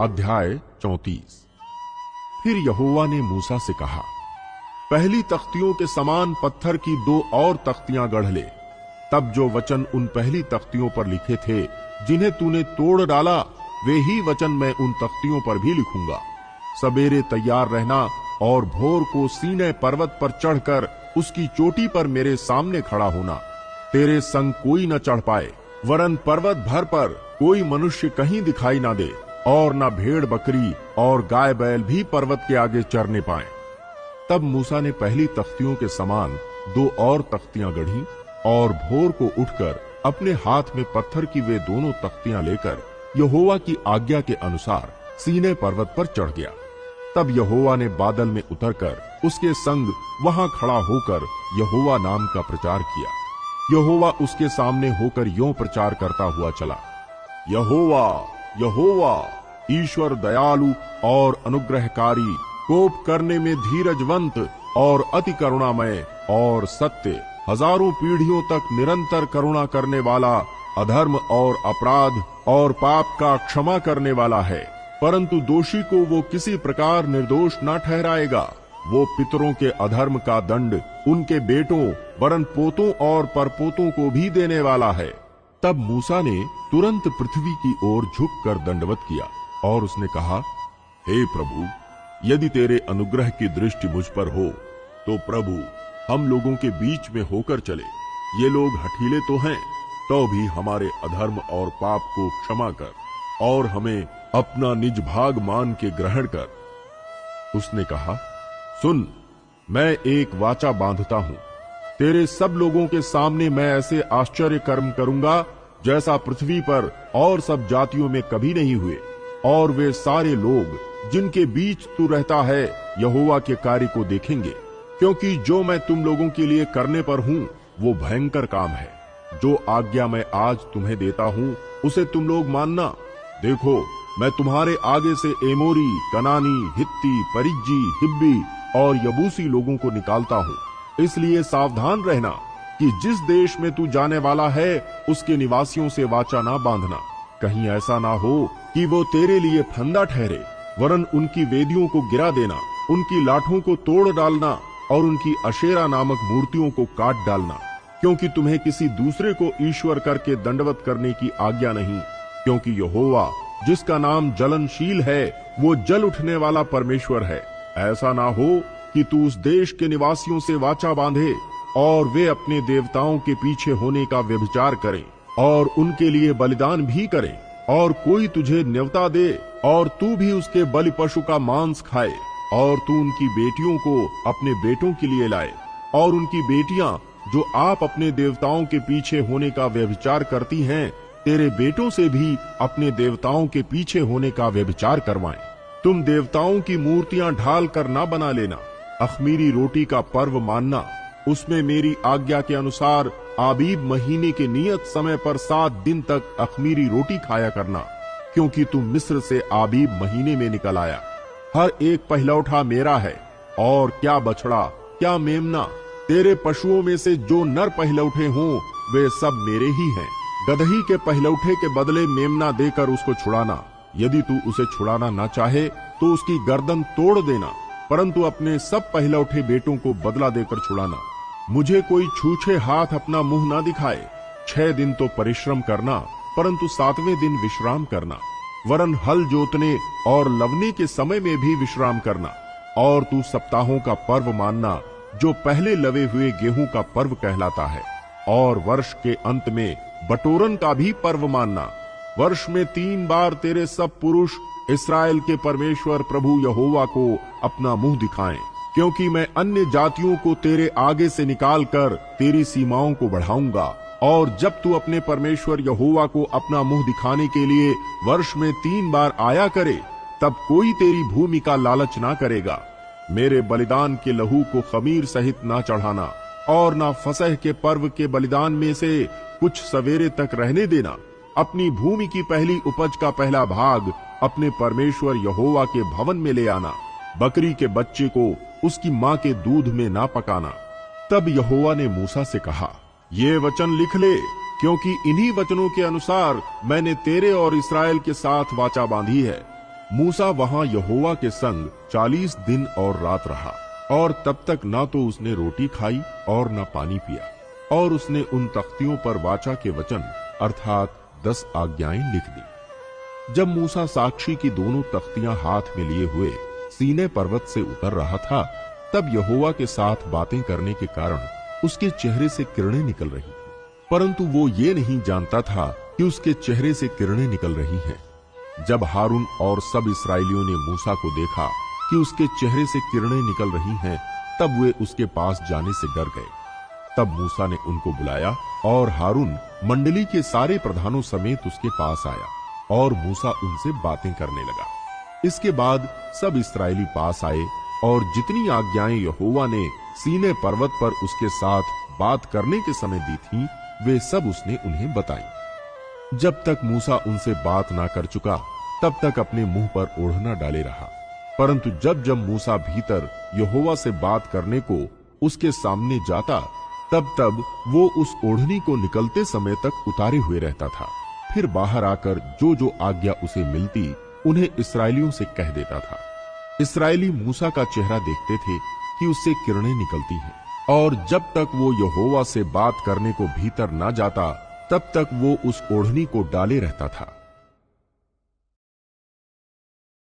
अध्याय 34। फिर यहोवा ने मूसा से कहा, पहली तख्तियों के समान पत्थर की 2 और तख्तियां गढ़ ले। तब जो वचन उन पहली तख्तियों पर लिखे थे, जिन्हें तूने तोड़ डाला, वे ही वचन मैं उन तख्तियों पर भी लिखूंगा। सबेरे तैयार रहना और भोर को सीनै पर्वत पर चढ़कर उसकी चोटी पर मेरे सामने खड़ा होना। तेरे संग कोई न चढ़ पाए, वरन पर्वत भर पर कोई मनुष्य कहीं दिखाई ना दे, और न भेड़ बकरी और गाय बैल भी पर्वत के आगे चरने पाए। तब मूसा ने पहली तख्तियों के समान 2 और तख्तियां गढ़ी, और भोर को उठकर अपने हाथ में पत्थर की वे दोनों तख्तियां लेकर यहोवा की आज्ञा के अनुसार सीनै पर्वत पर चढ़ गया। तब यहोवा ने बादल में उतरकर उसके संग वहां खड़ा होकर यहोवा नाम का प्रचार किया। यहोवा उसके सामने होकर यों प्रचार करता हुआ चला, यहोवा यहोवा ईश्वर दयालु और अनुग्रहकारी, कोप करने में धीरजवंत और अति करुणामय और सत्य, हजारों पीढ़ियों तक निरंतर करुणा करने वाला, अधर्म और अपराध और पाप का क्षमा करने वाला है, परंतु दोषी को वो किसी प्रकार निर्दोष न ठहराएगा। वो पितरों के अधर्म का दंड उनके बेटों वरन पोतों और परपोतों को भी देने वाला है। तब मूसा ने तुरंत पृथ्वी की ओर झुककर दंडवत किया, और उसने कहा, हे प्रभु, यदि तेरे अनुग्रह की दृष्टि मुझ पर हो, तो प्रभु हम लोगों के बीच में होकर चले। ये लोग हठीले तो हैं, तो भी हमारे अधर्म और पाप को क्षमा कर, और हमें अपना निज भाग मान के ग्रहण कर। उसने कहा, सुन, मैं एक वाचा बांधता हूं। तेरे सब लोगों के सामने मैं ऐसे आश्चर्य कर्म करूंगा जैसा पृथ्वी पर और सब जातियों में कभी नहीं हुए, और वे सारे लोग जिनके बीच तू रहता है यहोवा के कार्य को देखेंगे, क्योंकि जो मैं तुम लोगों के लिए करने पर हूं वो भयंकर काम है। जो आज्ञा मैं आज तुम्हें देता हूं उसे तुम लोग मानना। देखो, मैं तुम्हारे आगे से एमोरी, कनानी, हित्ती, परिज्जी, हिब्बी और यबूसी लोगों को निकालता हूं। इसलिए सावधान रहना कि जिस देश में तू जाने वाला है उसके निवासियों से वाचा ना बांधना। कहीं ऐसा ना हो कि वो तेरे लिए फंदा ठहरे, वरन उनकी वेदियों को गिरा देना, उनकी लाठों को तोड़ डालना और उनकी अशेरा नामक मूर्तियों को काट डालना, क्योंकि तुम्हें किसी दूसरे को ईश्वर करके दंडवत करने की आज्ञा नहीं, क्योंकि यहोवा जिसका नाम जलनशील है वो जल उठने वाला परमेश्वर है। ऐसा ना हो कि तू उस देश के निवासियों से वाचा बांधे और वे अपने देवताओं के पीछे होने का व्यभिचार करें और उनके लिए बलिदान भी करें, और कोई तुझे न्योता दे और तू भी उसके बलि पशु का मांस खाए, और तू उनकी बेटियों को अपने बेटों के लिए लाए, और उनकी बेटियां जो आप अपने देवताओं के पीछे होने का व्यभिचार करती हैं, तेरे बेटों से भी अपने देवताओं के पीछे होने का व्यभिचार करवाएं। तुम देवताओं की मूर्तियां ढाल कर ना बना लेना। अख़मीरी रोटी का पर्व मानना, उसमें मेरी आज्ञा के अनुसार आबीब महीने के नियत समय पर 7 दिन तक अख़मीरी रोटी खाया करना, क्योंकि तुम मिस्र से आबीब महीने में निकल आया। हर एक पहलौठा मेरा है, और क्या बछड़ा क्या मेमना, तेरे पशुओं में से जो नर पहलौठे हों वे सब मेरे ही हैं। गदही के पहलौठे के बदले मेमना देकर उसको छुड़ाना। यदि तू उसे छुड़ाना न चाहे तो उसकी गर्दन तोड़ देना, परंतु अपने सब पहलौठे बेटों को बदला देकर छुड़ाना। मुझे कोई छूछे हाथ अपना मुंह न दिखाए। 6 दिन तो परिश्रम करना, परंतु 7वें दिन विश्राम करना, वरन हल जोतने और लवने के समय में भी विश्राम करना। और तू सप्ताहों का पर्व मानना, जो पहले लवे हुए गेहूं का पर्व कहलाता है, और वर्ष के अंत में बटोरन का भी पर्व मानना। वर्ष में 3 बार तेरे सब पुरुष इस्राएल के परमेश्वर प्रभु यहोवा को अपना मुंह दिखाएं, क्योंकि मैं अन्य जातियों को तेरे आगे से निकालकर तेरी सीमाओं को बढ़ाऊंगा। और जब तू अपने परमेश्वर यहोवा को अपना मुंह दिखाने के लिए वर्ष में 3 बार आया करे, तब कोई तेरी भूमि का लालच ना करेगा। मेरे बलिदान के लहू को खमीर सहित ना चढ़ाना, और ना फसह के पर्व के बलिदान में से कुछ सवेरे तक रहने देना। अपनी भूमि की पहली उपज का पहला भाग अपने परमेश्वर यहोवा के भवन में ले आना। बकरी के बच्चे को उसकी माँ के दूध में ना पकाना। तब यहोवा ने मूसा से कहा, ये वचन लिख ले, क्योंकि इन्हीं वचनों के अनुसार मैंने तेरे और इस्राएल के साथ वाचा बांधी है। मूसा वहां यहोवा के संग 40 दिन और रात रहा, और तब तक ना तो उसने रोटी खाई और न पानी पिया। और उसने उन तख्तियों पर वाचा के वचन अर्थात 10 आज्ञाएं लिख दी। जब मूसा साक्षी की दोनों तख्तियां हाथ में लिए हुए सीने पर्वत से उतर रहा था, तब यहोवा के साथ बातें करने के कारण उसके चेहरे से किरणें निकल रही थी, परंतु वो ये नहीं जानता था कि उसके चेहरे से किरणें निकल रही हैं। जब हारून और सब इस्राएलियों ने मूसा को देखा कि उसके चेहरे से किरणें निकल रही हैं, तब वे उसके पास जाने से डर गए। तब मूसा ने उनको बुलाया और हारून मंडली के सारे प्रधानों समेत उसके पास आया, और मूसा उनसे बातें करने लगा। इसके बाद सब इस्राएली पास आए, और जितनी आज्ञाएं यहोवा ने सीने पर्वत पर उसके साथ बात करने के समय दी थीं, वे सब उसने उन्हें बताई। जब तक मूसा उनसे बात ना कर चुका, तब तक अपने मुंह पर ओढ़ना डाले रहा। परंतु जब जब मूसा भीतर यहोवा से बात करने को उसके सामने जाता, तब तब वो उस ओढ़नी को निकलते समय तक उतारे हुए रहता था। फिर बाहर आकर जो जो आज्ञा उसे मिलती, उन्हें इस्राएलियों से कह देता था। इस्राएली मूसा का चेहरा देखते थे कि उससे किरणें निकलती हैं, और जब तक वो यहोवा से बात करने को भीतर ना जाता, तब तक वो उस ओढ़नी को डाले रहता था।